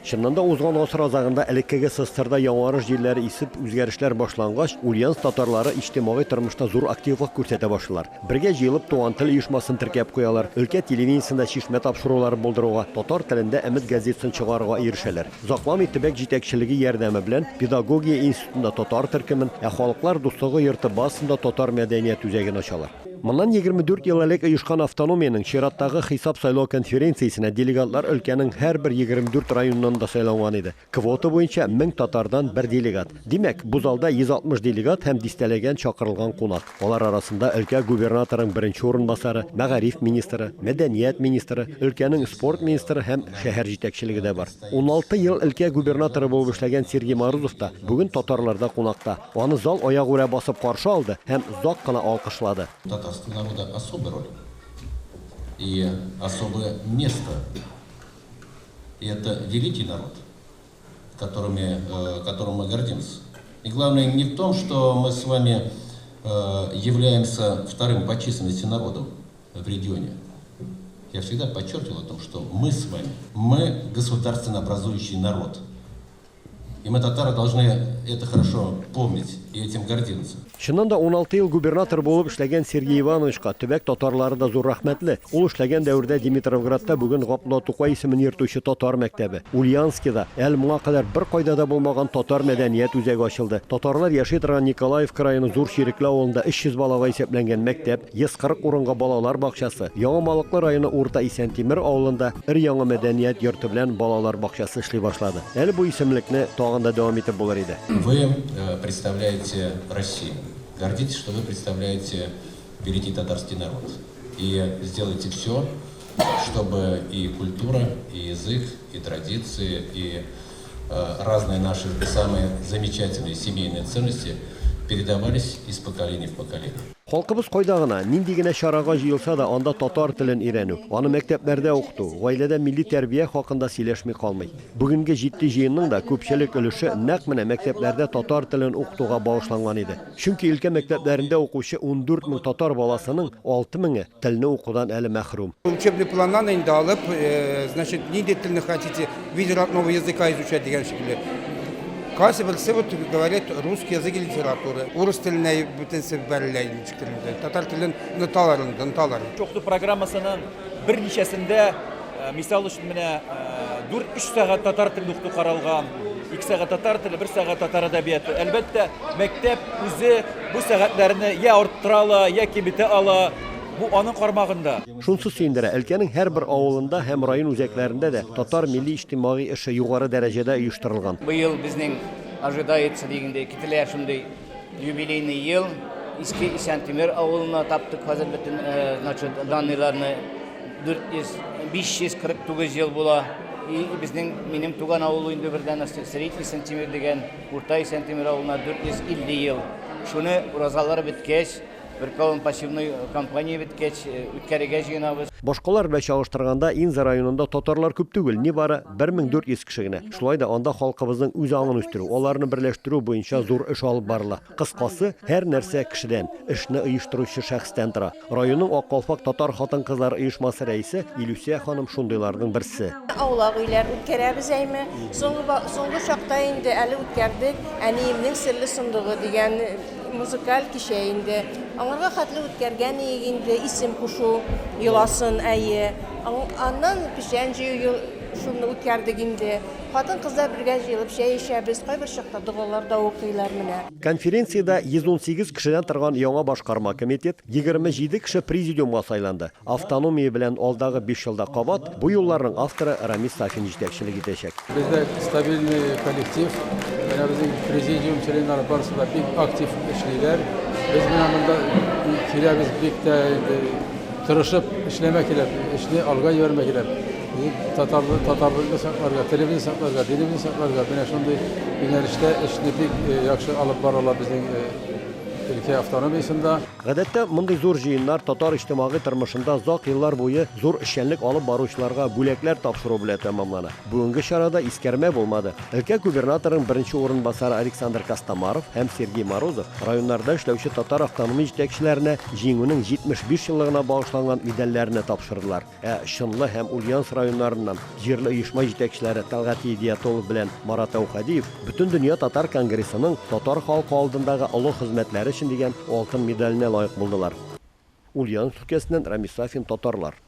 Чыннан да узган гасыр азагында элеккеге СССРда яңарыш җилләре исеп үзгәрешләр башлангач, Ульяновск татарлары иҗтимагый тормышта зур активлык күрсәтә башлар. Бергә җыелып туган тел оешмасын теркәп куялар. Өлкә телевидениесендә чишмә тапшырулары булдыруга, татар телендә әмит газетасын чыгарырга ирешәләр. Закламый төбәк җитәкчелеге ярдәме белән педагогия институтында татар төркемен, халыклар дуслыгы йорты базасында татар мәдәният үзәген ачалар. Моннан 24 ел элек оешкан автономиянең чираттагы хисап сайлау конференциясенә делегатлар өлкәнең һәрбер 24 районыннан да сайланган иде. Квота буенча 1000 татардан бер делегат. Димәк, бу залда 160 делегат һәм дистәләгән чакырылган кунак. Алар арасында өлкә губернаторының беренче урынбасары, мәгариф министры, мәдәният министры, өлкәнең спорт министры һәм шәһәр җитәкчелеге дә бар. 16 ел өлкә губернаторы булып эшләгән Сергей Морозов та бүген татарларда кунакта. Аны зал аягүрә басып каршы алды һәм озак кына алкышлады. Татарского народа особая роль и особое место. И это великий народ, которым мы гордимся. И главное не в том, что мы с вами являемся вторым по численности народом в регионе. Я всегда подчеркивал о том, что мы с вами, мы государственно образующий народ. И мы, татары, должны это хорошо помнить и этим гордиться. Чыннан да 16 ел губернатор булып эшләгән Сергей Ивановичка төбәк татарлары да зур рәхмәтле. Ул эшләгән дәвердә Димитровградта бүген Габдулла Тукай исемен йөртүче татар мәктәбе, Ульяновскида әле моңа кадәр бер кайда да булмаган татар мәдәният үзәге ачылды. Татарлар яши торган Николаевка районы Зур Ширекле авылында 300 балага исәпләнгән мәктәп, 140 урынга балалар бакчасы, Яңа Малыклы районы Урта Исәнтимер авылында өр-яңа мәдәният йорты белән балалар бакчасы эшли башлады. Әле бу исемлекне тагын да дәвам итеп булыр иде. Вы представляете Россию. Гордитесь, что вы представляете великий татарский народ. И сделайте все, чтобы и культура, и язык, и традиции, и разные наши самые замечательные семейные ценности передавались из поколения в поколение. Халкыбыз кайда гына, нинди генә чарага җыелса да, анда татар телен өйрәнү, аны мәктәпләрдә укыту, гаиләдә милли тәрбия хакында сөйләшми калмый. Бүгенге җитди җыенның да күпчелек өлеше нәкъ менә мәктәпләрдә татар телен укытуга багышланган иде. Чөнки өлкә мәктәпләрендә укучы 14 мең татар баласының 6 меңе телне укудан әле мәхрүм. Учебный планнан инде алып, значит, нинди телне хотите, виде родного языка изучать дигән шикелле. Кайсы берсе вот говорит русский язык и литература. Урыс теленә бөтенсе бәреләй ничектер. Татар телен оныталар. Чоқты программасының берничәсендә, мисал өчен менә 4-3 сәгать татар телен укыту каралган, 2 сәгать татар теле, 1 сәгать татар әдәбияты. Әлбәттә, мәктәп үзе бу сәгатьләрне я арттыра ала, я киметә ала. Бу аның кармагында. Шунсы сөендерә, өлкәнең һәрбер авылында һәм район үзәкләрендә дә татар милли иҗтимагый эше югары дәрәҗәдә оештырылган. Быел безнең ожидается дигәндә кителә шундый юбилейный ел. Иске Исәнтимер авылына таптык хәзер бөтен значит данныйларны 549 ел була. И безнең минем туган авыл инде бердән Средний Исәнтимер дигән Урта Исәнтимер авылына 450 ел. Шуны уразалар биткәч, bir kavun pasivный компания биткәч үткәрегә җыенабыз. Башкалар белән чагыштырганда Инза районында татарлар күп түгел, нибары 1400 кеше генә. Шулай да анда халкыбызның үз аңын үстерү, аларны берләштерү буенча зур эш алып барыла. Кыскасы, һәр нәрсә кешедән, эшне оештыручы шәхестән тора. Районның Аккалфак татар хатын-кызлар оешмасы рәисе Илүсә ханым шундыйларның берсе. Аула гыйлар үткәрәбез әйме. Соңгы чакта инде әле үткәрдек. Әниемнең серле сундыгы дигән музыкаль кичә инде. Аңарга хәтле үткәргән инде исем кушу, йоласын әйе. Аннан пишән җыю шуны үткәрдек инде. Хатын-кызлар бергә җыелып чәй эчәбез, кайбер чакта дугалар да укыйлар менә. Конференциядә 118 кешедән торган яңа башкарма комитет 27 кеше президиумга сайланды. Автономия белән алдагы 5 елда кабат бу юлларның авторы Рамис Сафин җитәкчелек итәчәк. Бездә стабильный коллектив, безнең президиум членнары барысы да бик актив эшлиләр. Biz menamında kirəbiz birlikdə tırışıb işləmək ilə, işini alğa vermək ilə, tatarlı saklarga, televizyon saklarga, dilimiz saklarga, belə şunday günlərişdə işini bir yaxşı alıb barala bizim өлкә автономиясында. Гадәттә, мондый зур җыеннар татар иҗтимагый тормышында озак еллар буе зур эшчәнлек алып баручыларга бүләкләр тапшыру белән тәмамлана. Бүгенге чарада искәрмә булмады. Өлкә губернаторының беренче урынбасары Александр Костомаров һәм Сергей Морозов районнарда эшләүче татар автономия җитәкчеләренә җиңүнең 75 еллыгына багышланган медальләрне тапшырдылар. Шынлы һәм Ульяновск районнарыннан җирле оешма җитәкчеләре Талгат Идиятолов белән Марат Әухадиев бөтен дөнья татар конгрессының татар халкы алдындагы олы хезмәтләре өчен дигән алтын медаленә лаек булдылар. Ульяновск өлкәсеннән Рамис Сафин, татарлар.